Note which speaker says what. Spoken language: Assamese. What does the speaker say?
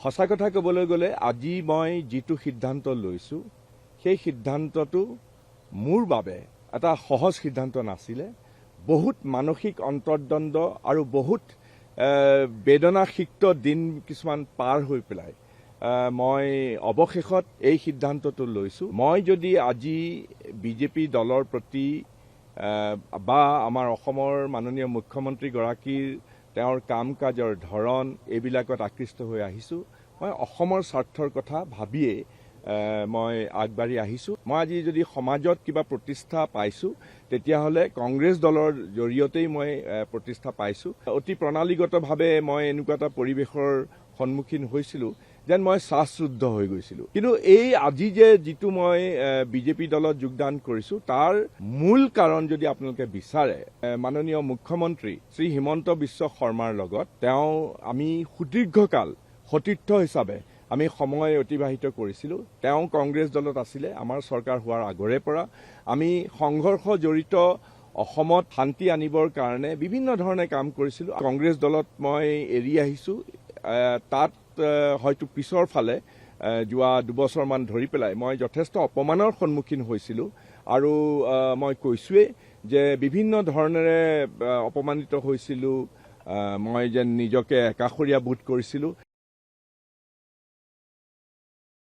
Speaker 1: সঁচা কথা ক'বলৈ গ'লে আজি মই যিটো সিদ্ধান্ত লৈছোঁ সেই সিদ্ধান্তটো মোৰ বাবে এটা সহজ সিদ্ধান্ত নাছিলে। বহুত মানসিক অন্তৰ্দ্বন্দ্ব আৰু বহুত বেদনাসিক্ত দিন কিছুমান পাৰ হৈ পেলাই মই অৱশেষত এই সিদ্ধান্তটো লৈছোঁ। মই যদি আজি বিজেপি দলৰ প্ৰতি বা আমাৰ অসমৰ মাননীয় মুখ্যমন্ত্ৰীগৰাকীৰ তেওঁৰ কাম কাজৰ ধৰণ এইবিলাকত আকৃষ্ট হৈ আহিছোঁ, মই অসমৰ স্বাৰ্থৰ কথা ভাবিয়েই মই আগবাঢ়ি আহিছোঁ। মই আজি যদি সমাজত কিবা প্ৰতিষ্ঠা পাইছোঁ তেতিয়াহ'লে কংগ্ৰেছ দলৰ জৰিয়তেই মই প্ৰতিষ্ঠা পাইছোঁ। অতি প্ৰণালীগতভাৱে মই এনেকুৱা এটা পৰিৱেশৰ সন্মুখীন হৈছিলোঁ যেন মই শ্বাসৰুদ্ধ হৈ গৈছিলোঁ। কিন্তু এই আজি যিটো মই বিজেপি দলত যোগদান কৰিছোঁ তাৰ মূল কাৰণ যদি আপোনালোকে বিচাৰে, মাননীয় মুখ্যমন্ত্ৰী শ্ৰী হিমন্ত বিশ্ব শৰ্মাৰ লগত আমি সুদীৰ্ঘকাল সতীৰ্থ হিচাপে আমি সময় অতিবাহিত কৰিছিলোঁ। তেওঁ কংগ্ৰেছ দলত আছিলে আমাৰ চৰকাৰ হোৱাৰ আগৰে পৰা। আমি সংঘৰ্ষ জড়িত অসমত শান্তি আনিবৰ কাৰণে বিভিন্ন ধৰণে কাম কৰিছিলোঁ। কংগ্ৰেছ দলত মই এৰি আহিছোঁ। তাত হয়তো পিছৰ ফালে যোৱা দুবছৰমান ধৰি পেলাই মই যথেষ্ট অপমানৰ সন্মুখীন হৈছিলোঁ আৰু মই কৈছোঁৱেই যে বিভিন্ন ধৰণেৰে অপমানিত হৈছিলোঁ। মই যেন নিজকে একাষৰীয়া বোধ কৰিছিলোঁ।